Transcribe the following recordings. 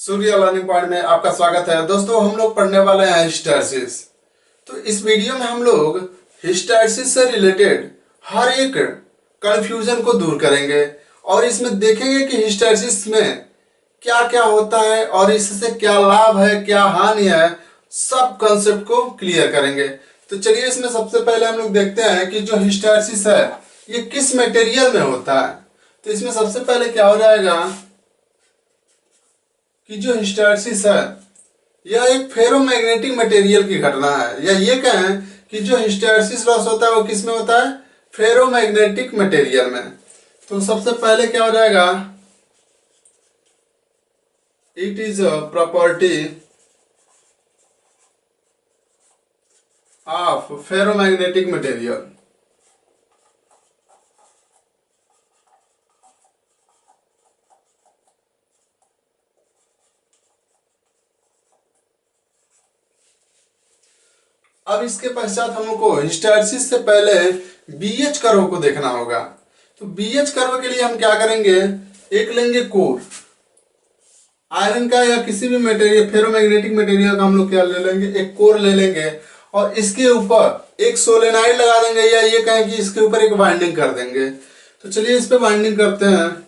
सूर्य learning point में आपका स्वागत है। दोस्तों, हम लोग पढ़ने वाले हैं हिस्टैरिसीस। तो इस वीडियो में हम लोग हिस्टैरिसीस से रिलेटेड हर एक कंफ्यूजन को दूर करेंगे और इसमें देखेंगे कि हिस्टैरिसीस में क्या क्या होता है और इससे क्या लाभ है, क्या हानि है, सब कंसेप्ट को क्लियर करेंगे। तो चलिए, इसमें सबसे पहले हम लोग देखते हैं कि जो हिस्टैरिसीस है ये किस मटेरियल में होता है। तो इसमें सबसे पहले क्या हो जाएगा कि जो हिस्टैरिसीस है यह एक फेरोमैग्नेटिक मटेरियल की घटना है, या ये कहें कि जो हिस्टैरिसीस लॉस होता है वो किस में होता है? फेरोमैग्नेटिक मटेरियल में। तो सबसे पहले क्या हो जाएगा, it is a property of ferromagnetic material. अब इसके पश्चात हमको हिस्टैरिसीस से पहले बीएच कर्व को देखना होगा। तो बीएच कर्व के लिए हम क्या करेंगे, एक लेंगे कोर आयरन का या किसी भी मटेरियल फेरोमैग्नेटिक मटेरियल का हम लोग क्या ले लेंगे, एक कोर ले लेंगे और इसके ऊपर एक सोलेनाइड लगा देंगे, या ये कहें कि इसके ऊपर एक वाइंडिंग कर देंगे। तो चलिए इस पे वाइंडिंग करते हैं।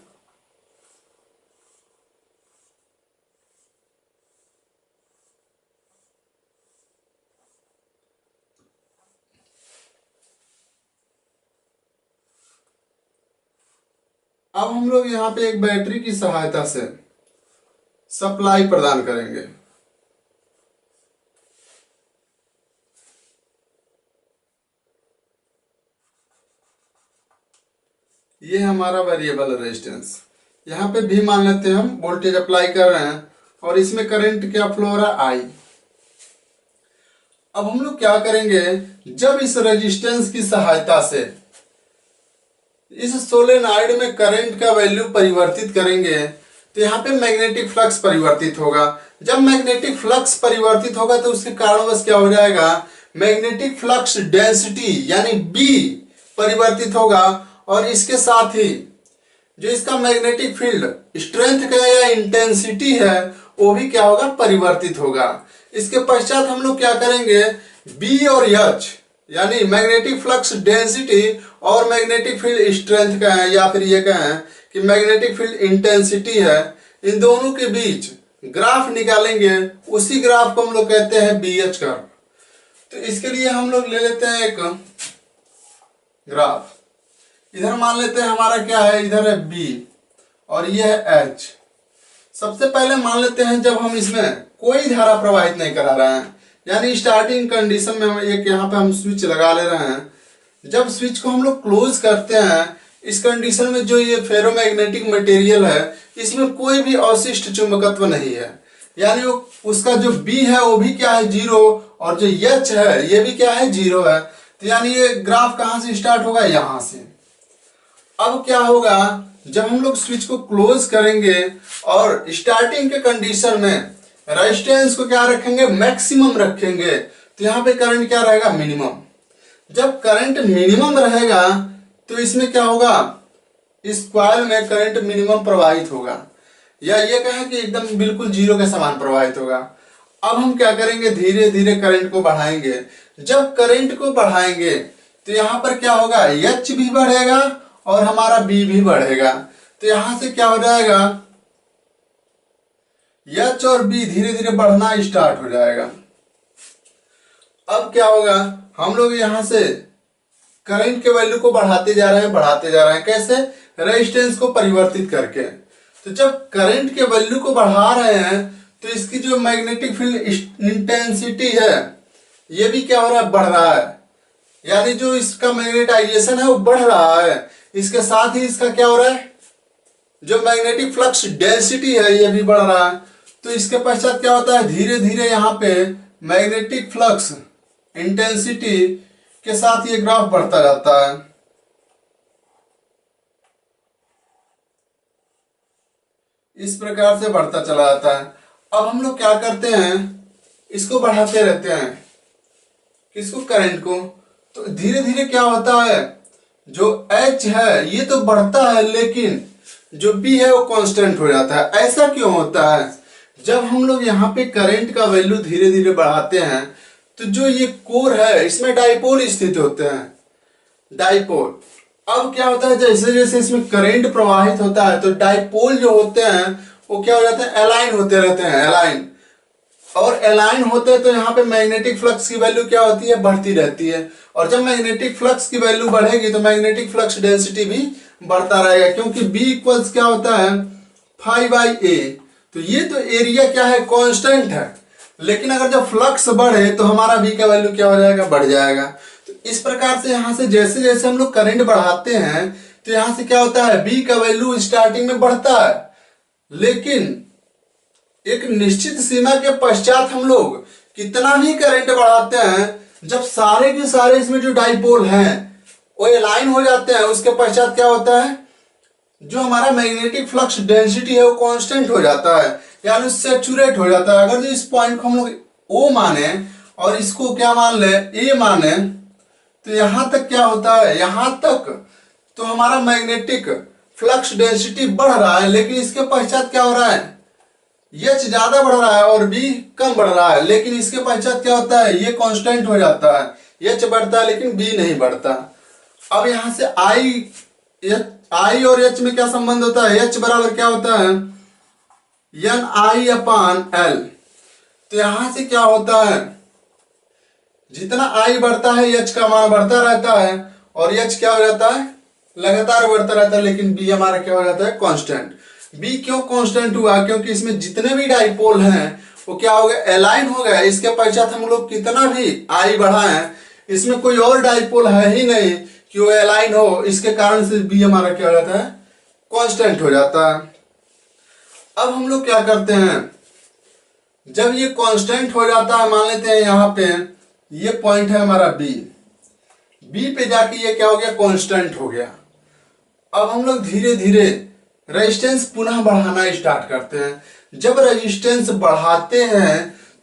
अब हम लोग यहाँ पे एक बैटरी की सहायता से सप्लाई प्रदान करेंगे। ये हमारा वेरिएबल रेजिस्टेंस, यहाँ पे भी मान लेते हैं हम वोल्टेज अप्लाई कर रहे हैं और इसमें करंट क्या फ्लो हो रहा है, आई। अब हम लोग क्या करेंगे, जब इस रेजिस्टेंस की सहायता से इस सोलेनॉइड में करंट का वैल्यू परिवर्तित करेंगे तो यहाँ पे मैग्नेटिक फ्लक्स परिवर्तित होगा। जब मैग्नेटिक फ्लक्स परिवर्तित होगा तो उसके कारणवश क्या हो जाएगा, मैग्नेटिक फ्लक्स डेंसिटी यानी बी परिवर्तित होगा और इसके साथ ही जो इसका मैग्नेटिक फील्ड स्ट्रेंथ का या इंटेंसिटी है वो भी क्या होगा, परिवर्तित होगा। इसके पश्चात हम लोग क्या करेंगे, बी और एच यानी मैग्नेटिक फ्लक्स डेंसिटी और मैग्नेटिक फील्ड स्ट्रेंथ का है, या फिर ये कहें कि मैग्नेटिक फील्ड इंटेंसिटी है, इन दोनों के बीच ग्राफ निकालेंगे। उसी ग्राफ को हम लोग कहते हैं बीएच कर्व। तो इसके लिए हम लोग ले लेते हैं एक ग्राफ। इधर मान लेते हैं हमारा क्या है, इधर है बी और ये है एच। सबसे पहले मान लेते हैं जब हम इसमें कोई धारा प्रवाहित नहीं करा रहे हैं, यानी स्टार्टिंग कंडीशन में हम एक यहाँ पे हम स्विच लगा ले रहे हैं। जब स्विच को हम लोग क्लोज करते हैं, इस कंडीशन में जो ये फेरोमैग्नेटिक मटेरियल है इसमें कोई भी अवशिष्ट चुंबकत्व नहीं है, यानी वो उसका जो बी है वो भी क्या है, जीरो, और जो एच है ये भी क्या है, जीरो है। तो यानी ये ग्राफ कहाँ से स्टार्ट होगा, यहाँ से। अब क्या होगा, जब हम लोग स्विच को क्लोज करेंगे और स्टार्टिंग के कंडीशन में रेजिस्टेंस को क्या रखेंगे, मैक्सिमम रखेंगे, तो यहाँ पे करंट क्या रहेगा, मिनिमम। जब करंट मिनिमम रहेगा तो इसमें क्या होगा, इस कॉइल में करंट मिनिमम प्रवाहित होगा, या ये कहें कि एकदम बिल्कुल जीरो के समान प्रवाहित होगा। अब हम क्या करेंगे, धीरे धीरे करंट को बढ़ाएंगे। जब करंट को बढ़ाएंगे तो यहाँ पर क्या होगा, एच भी बढ़ेगा और हमारा बी भी बढ़ेगा। तो यहां से क्या हो जाएगा, एच और बी धीरे धीरे बढ़ना स्टार्ट हो जाएगा। अब क्या होगा, हम लोग यहां से करंट के वैल्यू को बढ़ाते जा रहे हैं, बढ़ाते जा रहे हैं। कैसे, रेजिस्टेंस को परिवर्तित करके। तो जब करंट के वैल्यू को बढ़ा रहे हैं तो इसकी जो मैग्नेटिक फील्ड इंटेंसिटी है ये भी क्या हो रहा है, बढ़ रहा है, यानी जो इसका मैग्नेटाइजेशन है वो बढ़ रहा है। इसके साथ ही इसका क्या हो रहा है, जो मैग्नेटिक फ्लक्स डेंसिटी है ये भी बढ़ रहा है। तो इसके पश्चात क्या होता है, धीरे धीरे यहाँ पे मैग्नेटिक फ्लक्स इंटेंसिटी के साथ ये ग्राफ बढ़ता जाता है। इस प्रकार से बढ़ता चला जाता है। अब हम लोग क्या करते हैं, इसको बढ़ाते रहते हैं, किसको, करंट को। तो धीरे धीरे क्या होता है, जो H है ये तो बढ़ता है लेकिन जो B है वो कांस्टेंट हो जाता है। ऐसा क्यों होता है, जब हम लोग यहाँ पे करंट का वैल्यू धीरे धीरे बढ़ाते हैं तो जो ये कोर है इसमें डाइपोल स्थित होते हैं। डाइपोल अब क्या होता है, जैसे जैसे इसमें करंट प्रवाहित होता है तो डाइपोल जो होते हैं वो क्या हो जाते हैं, अलाइन होते रहते हैं, अलाइन। और अलाइन होते हैं तो यहाँ पे मैग्नेटिक फ्लक्स की वैल्यू क्या होती है, बढ़ती रहती है। और जब मैग्नेटिक फ्लक्स की वैल्यू बढ़ेगी तो मैग्नेटिक फ्लक्स डेंसिटी भी बढ़ता रहेगा, क्योंकि B इक्वल्स क्या होता है, फाई बाई ए। तो ये तो एरिया क्या है, कांस्टेंट है। लेकिन अगर जब फ्लक्स बढ़े तो हमारा B का वैल्यू क्या हो जाएगा, बढ़ जाएगा। तो इस प्रकार से यहाँ से जैसे जैसे हम लोग करंट बढ़ाते हैं तो यहाँ से क्या होता है, B का वैल्यू स्टार्टिंग में बढ़ता है, लेकिन एक निश्चित सीमा के पश्चात हम लोग कितना भी करंट बढ़ाते हैं, जब सारे के सारे इसमें जो डाइपोल हैं वो अलाइन हो जाते हैं, उसके पश्चात क्या होता है, जो हमारा मैग्नेटिक फ्लक्स डेंसिटी है वो कांस्टेंट हो जाता है, यानी सैचुरेट हो जाता है। अगर जो इस पॉइंट को हम लोग O माने और इसको क्या मान ले, A माने, तो यहां तक क्या होता है, यहां तक तो हमारा मैग्नेटिक फ्लक्स डेंसिटी बढ़ रहा है, लेकिन इसके पश्चात क्या हो रहा है, H ज्यादा बढ़ रहा है और B कम बढ़ रहा है। लेकिन इसके पश्चात क्या होता है, ये कांस्टेंट हो जाता है, H बढ़ता है लेकिन B नहीं बढ़ता। अब यहां से I और H में क्या संबंध होता है, H बराबर क्या होता है, NI/L। तो यहां से क्या होता है, जितना I बढ़ता है H का मान बढ़ता रहता है, और H क्या हो जाता है, लगातार बढ़ता रहता है, लेकिन B हमारा क्या हो जाता है, कांस्टेंट। B क्यों कांस्टेंट हुआ, क्योंकि इसमें जितने भी डाइपोल हैं वो क्या हो गया, अलाइन हो गया। इसके पश्चात हम लोग कितना भी I बढ़ाएं, इसमें कोई और डाइपोल है ही नहीं कि वो अलाइन हो, इसके कारण से B हमारा क्या हो जाता है, कांस्टेंट हो जाता है। अब हम लोग क्या करते हैं, जब ये कांस्टेंट हो जाता है, मान लेते हैं यहाँ पे ये पॉइंट है हमारा B पे जाके ये क्या हो गया, कांस्टेंट हो गया। अब हम लोग धीरे धीरे रेजिस्टेंस पुनः बढ़ाना स्टार्ट करते हैं। जब रेजिस्टेंस बढ़ाते हैं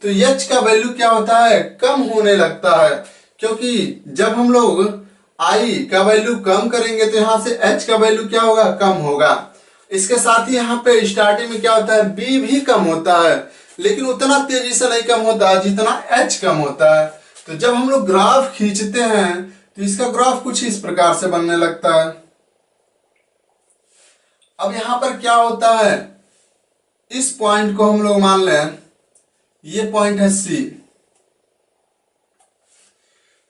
तो H का वैल्यू क्या होता है, कम होने लगता है, क्योंकि जब हम लोग I का वैल्यू कम करेंगे तो यहाँ से H का वैल्यू क्या होगा, कम होगा। इसके साथ ही यहाँ पे स्टार्टिंग में क्या होता है, B भी कम होता है, लेकिन उतना तेजी से नहीं कम होता जितना H कम होता है। तो जब हम लोग ग्राफ खींचते हैं तो इसका ग्राफ कुछ इस प्रकार से बनने लगता है। अब यहां पर क्या होता है, इस पॉइंट को हम लोग मान लें, ये पॉइंट है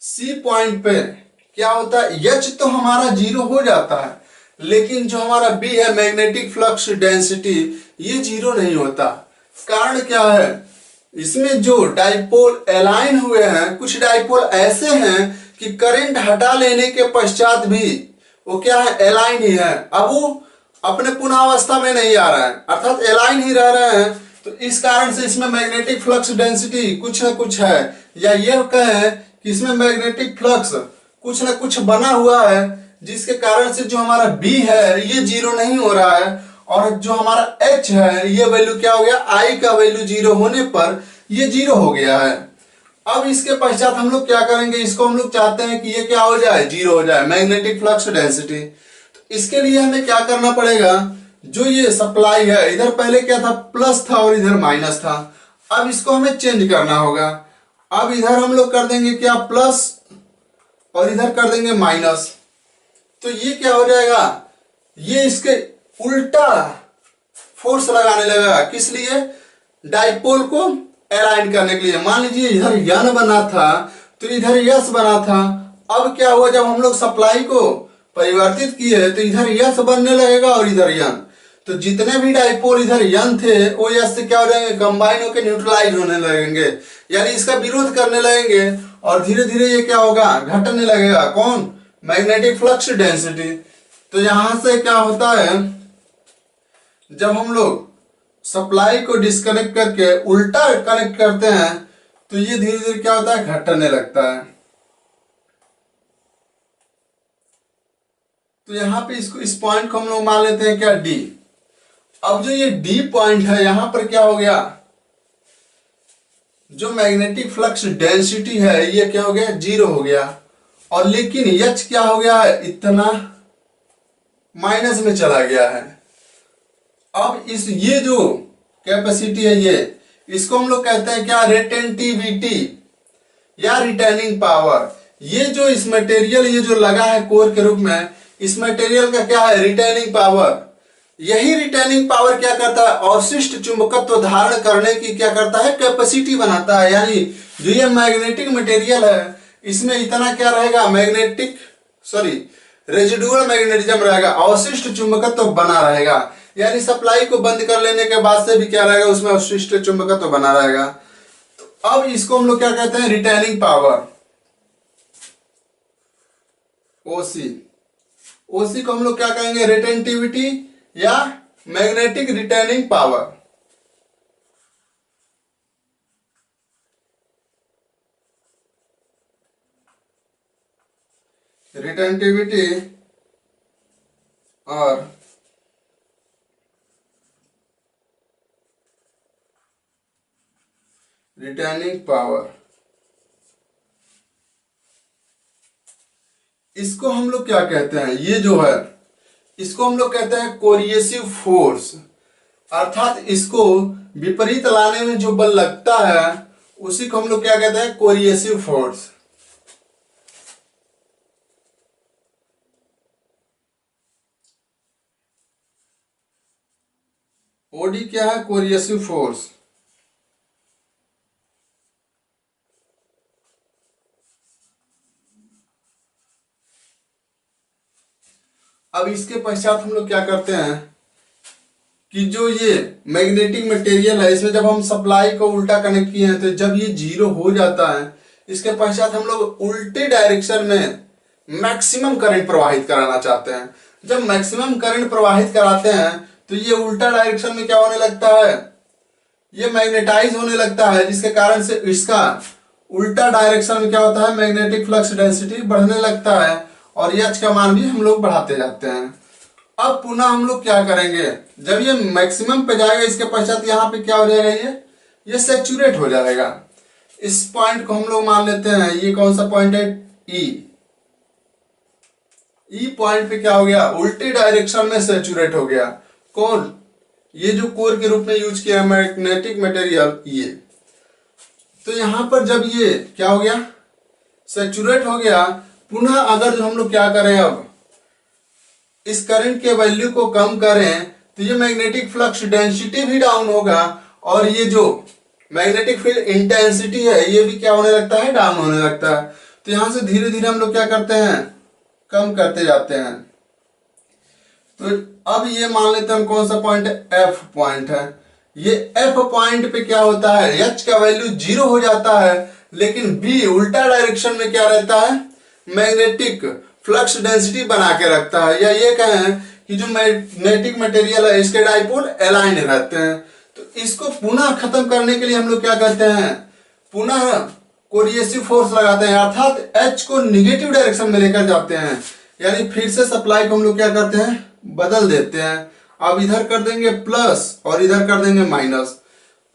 सी पॉइंट पे क्या होता है, H तो हमारा 0 हो जाता है, लेकिन जो हमारा B है मैग्नेटिक फ्लक्स डेंसिटी, ये 0 नहीं होता। कारण क्या है, इसमें जो डाइपोल अलाइन हुए हैं, कुछ डाइपोल ऐसे हैं कि करंट हटा लेने के पश्चात भी वो क्या है, अलाइन ही है। अब वो अपने पुनःअवस्था में नहीं आ रहा है, अर्थात अलाइन ही रह रहे हैं। तो इस कारण से इसमें मैग्नेटिक फ्लक्स डेंसिटी कुछ न कुछ है, या ये कहें कि इसमें मैग्नेटिक फ्लक्स कुछ न कुछ बना हुआ है, जिसके कारण से जो हमारा B है ये 0 नहीं हो रहा है, और जो हमारा H है ये वैल्यू क्या हो गया, I का वैल्यू 0 होने पर ये 0 हो गया है। अब इसके पश्चात हम लोग क्या करेंगे, इसको हम लोग चाहते हैं कि ये क्या हो जाए, 0 हो जाए, मैग्नेटिक फ्लक्स डेंसिटी। तो इसके लिए हमें क्या करना पड़ेगा, जो ये सप्लाई है, इधर पहले क्या था, प्लस था और इधर माइनस था, अब इसको हमें चेंज करना होगा। अब इधर हम लोग कर देंगे क्या, प्लस, और इधर कर देंगे माइनस। तो ये क्या हो जाएगा, ये इसके उल्टा फोर्स लगाने लगेगा, किस लिए, डाइपोल को अलाइन करने के लिए। मान लीजिए इधर यन बना था तो इधर यस बना था, अब क्या हुआ, जब हम लोग सप्लाई को परिवर्तित किए तो इधर यस बनने लगेगा और इधर यन। तो जितने भी डाइपोल इधर यन थे वो यस से क्या हो जाएंगे, कंबाइन होकर न्यूट्रलाइज होने लगेंगे, यानी इसका विरोध करने लगेंगे, और धीरे धीरे ये क्या होगा, घटने लगेगा, कौन, मैग्नेटिक फ्लक्स डेंसिटी। तो यहां से क्या होता है, जब हम लोग सप्लाई को डिस्कनेक्ट करके उल्टा कनेक्ट करते हैं तो ये धीरे धीरे क्या होता है, घटने लगता है। तो यहां पे इसको, इस पॉइंट को हम लोग मान लेते हैं क्या, D। अब जो ये D पॉइंट है, यहां पर क्या हो गया, जो मैग्नेटिक फ्लक्स डेंसिटी है ये क्या हो गया, 0 हो गया, और लेकिन H क्या हो गया है, इतना माइनस में चला गया है। अब इस ये जो कैपेसिटी है ये, इसको हम लोग कहते हैं क्या, रिटेंटिविटी या रिटेनिंग पावर। ये जो इस मटेरियल ये जो लगा है कोर के रूप में, इस मटेरियल का क्या है, रिटेनिंग पावर। यही रिटेनिंग पावर क्या करता है, अवशिष्ट चुंबकत्व धारण करने की क्या करता है, कैपेसिटी बनाता है। यानी जो ये मैग्नेटिक मटेरियल है इसमें इतना क्या रहेगा, रेजिडुअल मैग्नेटिज्म रहेगा, अवशिष्ट चुंबकत्व बना रहेगा। यानी सप्लाई को बंद कर लेने के बाद से भी क्या रहेगा, उसमें अवशिष्ट चुंबकत्व बना रहेगा। तो अब इसको हम लोग क्या कहते हैं, रिटेनिंग पावर, ओसी। ओसी को हम लोग क्या कहेंगे, रिटेंटिविटी या मैग्नेटिक रिटेनिंग पावर। रिटेंटिविटी और रिटेनिंग पावर, इसको हम लोग क्या कहते हैं, ये जो है इसको हम लोग कहते हैं कोरिएसिव फोर्स। अर्थात इसको विपरीत लाने में जो बल लगता है उसी को हम लोग क्या कहते हैं, कोरिएसिव फोर्स। ओडी क्या है, कोरिएसिव फोर्स। अब इसके पश्चात हम लोग क्या करते हैं कि जो ये मैग्नेटिक मटेरियल है इसमें जब हम सप्लाई को उल्टा कनेक्ट किए हैं तो जब ये जीरो हो जाता है, इसके पश्चात हम लोग उल्टे डायरेक्शन में मैक्सिमम करंट प्रवाहित कराना चाहते हैं। जब मैक्सिमम करंट प्रवाहित कराते हैं तो ये उल्टा डायरेक्शन में क्या होने लगता है, ये मैग्नेटाइज होने लगता है, जिसके कारण से इसका उल्टा डायरेक्शन में क्या होता है, मैग्नेटिक फ्लक्स डेंसिटी बढ़ने लगता है और एच का मान भी हम लोग बढ़ाते जाते हैं। अब पुनः हम लोग क्या करेंगे, जब ये मैक्सिमम पे जाएगा इसके पश्चात यहाँ पे क्या हो जाएगा, ये सैचुरेट हो जाएगा। इस पॉइंट को हम लोग मान लेते हैं, ये कौन सा पॉइंट है, ई पॉइंट पे क्या हो गया, उल्टे डायरेक्शन में सैचुरेट हो गया। कौन, ये जो कोर के रूप में यूज किया मैग्नेटिक मटेरियल ये। तो यहां पर जब ये क्या हो गया, सैचुरेट हो गया, पुनः अगर जो हम लोग क्या करें, अब इस करंट के वैल्यू को कम करें तो ये मैग्नेटिक फ्लक्स डेंसिटी भी डाउन होगा और ये जो मैग्नेटिक फील्ड इंटेंसिटी है ये भी क्या होने लगता है, डाउन होने लगता है। तो यहां से धीरे धीरे हम लोग क्या करते हैं, कम करते जाते हैं। तो अब ये मान लेते हैं कौन सा पॉइंट है, एफ पॉइंट है। ये एफ पॉइंट पे क्या होता है, एच का वैल्यू जीरो हो जाता है, लेकिन बी उल्टा डायरेक्शन में क्या रहता है, मैग्नेटिक फ्लक्स डेंसिटी बना के रखता है। या ये कहें कि जो मैग्नेटिक मटेरियल है इसके डाइपोल अलाइन रहते हैं। तो इसको पुनः खत्म करने के लिए हम लोग क्या करते हैं, पुनः कोरिएसिव फोर्स लगाते हैं, अर्थात एच को निगेटिव डायरेक्शन में लेकर जाते हैं। यानी फिर से सप्लाई को हम लोग क्या करते हैं, बदल देते हैं। अब इधर कर देंगे प्लस और इधर कर देंगे माइनस।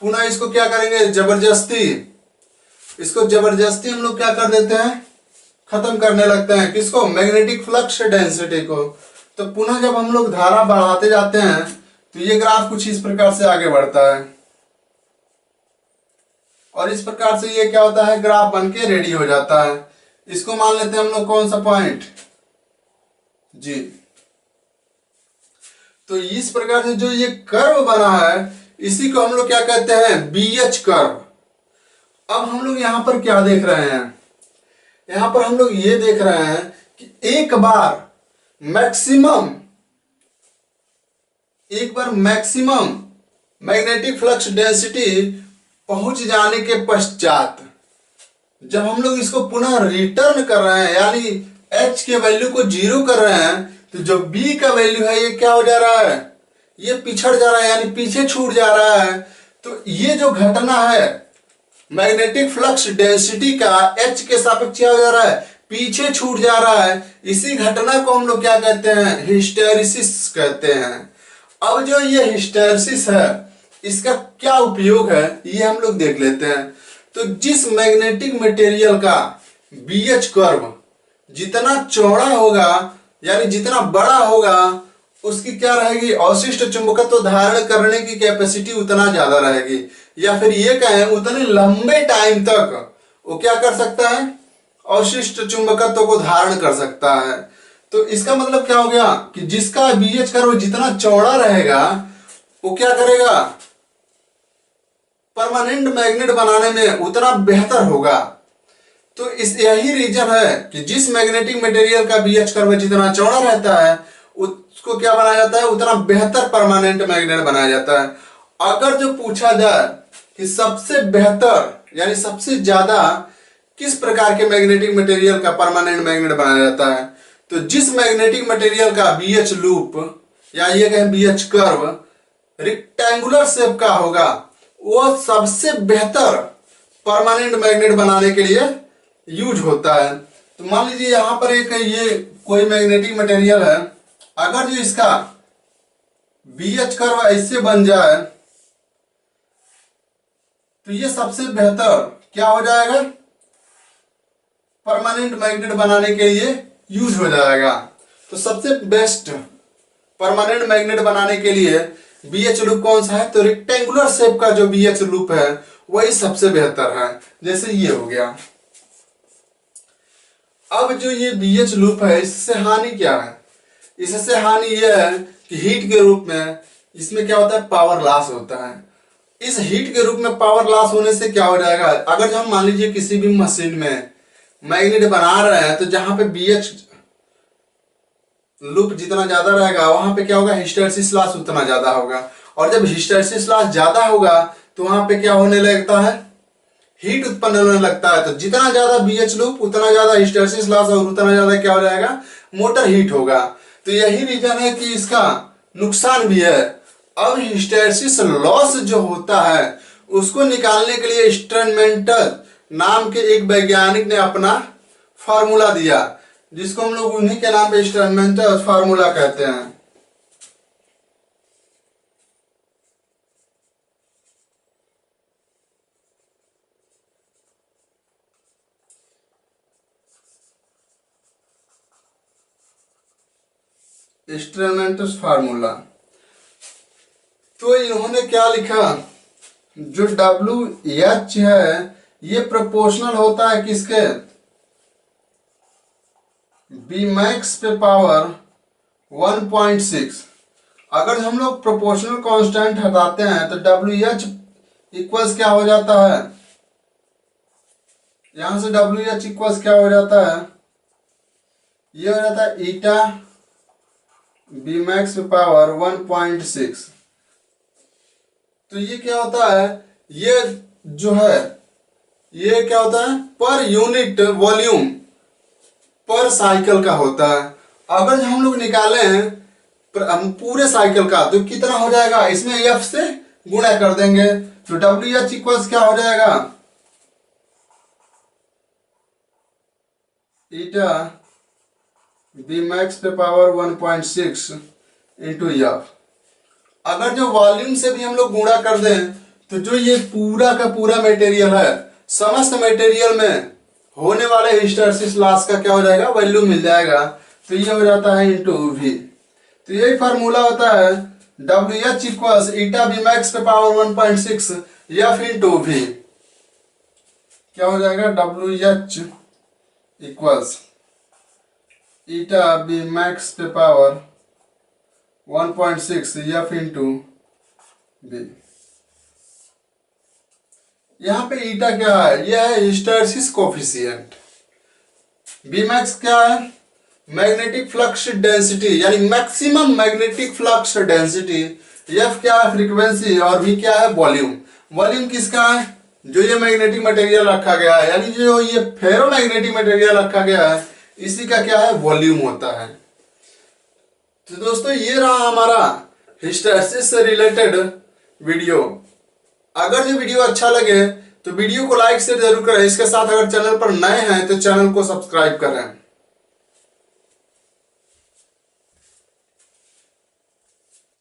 पुनः इसको क्या करेंगे, इसको जबरदस्ती हम लोग क्या कर देते हैं, खत्म करने लगते हैं। किसको, मैग्नेटिक फ्लक्स डेंसिटी को। तो पुनः जब हम लोग धारा बढ़ाते जाते हैं तो ये ग्राफ कुछ इस प्रकार से आगे बढ़ता है और इस प्रकार से ये क्या होता है, ग्राफ बन के रेडी हो जाता है। इसको मान लेते हैं हम लोग कौन सा पॉइंट, जी। तो इस प्रकार से जो ये कर्व बना है इसी को हम लोग क्या कहते हैं, बीएच कर्व। अब हम लोग यहां पर क्या देख रहे हैं, यहां पर हम लोग ये देख रहे हैं कि एक बार मैक्सिमम मैग्नेटिक फ्लक्स डेंसिटी पहुंच जाने के पश्चात जब हम लोग इसको पुनः रिटर्न कर रहे हैं, यानी एच के वैल्यू को जीरो कर रहे हैं, तो जो बी का वैल्यू है ये क्या हो जा रहा है, ये पिछड़ जा रहा है, यानी पीछे छूट जा रहा है। तो ये जो घटना है मैग्नेटिक फ्लक्स डेंसिटी का एच के सापेक्ष क्या हो जा रहा है, पीछे छूट जा रहा है। इसी घटना को हम लोग क्या कहते हैं, हिस्टेरिसिस कहते हैं। अब जो ये हिस्टेरिसिस है इसका क्या उपयोग है ये हम लोग देख लेते हैं। तो जिस मैग्नेटिक मटेरियल का बीएच कर्व जितना चौड़ा होगा यानी जितना बड़ा होगा उसकी क्या रहेगी, अवशिष्ट चुंबकत्व धारण करने की कैपेसिटी उतना ज्यादा रहेगी, या फिर ये कहें उतने लंबे टाइम तक वो क्या कर सकता है, अवशिष्ट चुंबकत्व को धारण कर सकता है। तो इसका मतलब क्या हो गया कि जिसका बीएच कर्व जितना चौड़ा रहेगा वो क्या करेगा, परमानेंट मैग्नेट बनाने में उतना बेहतर होगा। तो इस यही रीजन है कि जिस मैग्नेटिक मटेरियल का बीएच कर्व जितना चौड़ा रहता है उसको क्या बनाया जाता है, उतना बेहतर परमानेंट मैग्नेट बनाया जाता है। अगर जो पूछा जाए कि सबसे बेहतर यानी सबसे ज्यादा किस प्रकार के मैग्नेटिक मटेरियल का परमानेंट मैग्नेट बनाया जाता है, तो जिस मैग्नेटिक मटेरियल का बीएच लूप या ये कहें बीएच कर्व रेक्टेंगुलर शेप का होगा वो सबसे बेहतर परमानेंट मैग्नेट बनाने के लिए यूज होता है। तो मान लीजिए यहां पर एक ये कोई मैग्नेटिक मटेरियल है, अगर जो इसका बीएच कर्व ऐसे बन जाए तो ये सबसे बेहतर क्या हो जाएगा, परमानेंट मैग्नेट बनाने के लिए यूज हो जाएगा। तो सबसे बेस्ट परमानेंट मैग्नेट बनाने के लिए बीएच लूप कौन सा है, तो रेक्टेंगुलर शेप का जो बीएच लूप है वही सबसे बेहतर है। जैसे ये हो गया। अब जो ये बीएच लूप है इससे हानि क्या है, इससे हानि यह है कि हीट के रूप में इसमें क्या होता है, पावर लॉस होता है। इस हीट के रूप में पावर लॉस होने से क्या हो जाएगा, अगर हम मान लीजिए किसी भी मशीन में मैग्नेट बना रहे हैं तो जहां पे बीएच लूप जितना ज्यादा रहेगा वहां पे क्या होगा, हिस्टैरिसीस लॉस उतना ज्यादा होगा। और जब हिस्टैरिसीस लॉस ज्यादा होगा तो वहां पे क्या होने लगता है, हीट उत्पन्न होने लगता है। तो जितना ज्यादा बीएच लूप उतना ज्यादा हिस्टैरिसीस लॉस और उतना ज्यादा क्या हो जाएगा, मोटर हीट होगा। तो यही रीजन है कि इसका नुकसान भी है। अब हिस्टैरिसीस लॉस जो होता है उसको निकालने के लिए स्टर्नमेंटल नाम के एक वैज्ञानिक ने अपना फार्मूला दिया, जिसको हम लोग उन्हीं के नाम पे स्टर्नमेंटल फार्मूला कहते हैं। स्टर्नमेंटल फार्मूला, तो इन्होंने क्या लिखा, जो WH है ये प्रोपोर्शनल होता है किसके, Bmax पे पावर 1.6। अगर हम लोग प्रोपोर्शनल कांस्टेंट हटाते हैं तो WH इक्वल्स क्या हो जाता है, यहां से WH इक्वल्स क्या हो जाता है, ये हो जाता है ईटा Bmax पे पावर 1.6। तो ये क्या होता है, ये जो है ये क्या होता है, पर यूनिट वॉल्यूम पर साइकिल का होता है। अगर हम लोग निकाले पूरे साइकिल का तो कितना हो जाएगा, इसमें F से गुणा कर देंगे तो WH इक्वल्स क्या हो जाएगा, ईटा Bmax पे पावर 1.6 इंटू F। अगर जो वॉल्यूम से भी हम लोग गुणा कर दें तो जो ये पूरा का पूरा मटेरियल है, समस्त मटेरियल में होने वाले हिस्टैरिसीस लॉस का क्या हो जाएगा, वैल्यू मिल जाएगा। तो ये हो जाता है इंटू V। तो यही फार्मूला होता है WH इक्वल्स ईटा Bmax पे पावर 1.6 F इंटू V। क्या हो जाएगा, WH इक्वल्स ईटा Bmax पे पावर 1.6 F इंटू V। यहाँ पे ईटा क्या है, यह है हिस्टैरिसीस कोफिशिएंट। Bmax क्या है, मैग्नेटिक फ्लक्स डेंसिटी यानी maximum magnetic flux density. F क्या है, फ्रीक्वेंसी। और V क्या है, वॉल्यूम। वॉल्यूम किसका है, जो ये मैग्नेटिक मटेरियल रखा गया है, यानी जो ये फेरोमैग्नेटिक मटेरियल रखा गया है इसी का क्या है, वॉल्यूम होता है। तो दोस्तों ये रहा हमारा हिस्टैरिसीस से रिलेटेड वीडियो। अगर ये वीडियो अच्छा लगे तो वीडियो को लाइक शेयर जरूर करें। इसके साथ अगर चैनल पर नए हैं तो चैनल को सब्सक्राइब करें।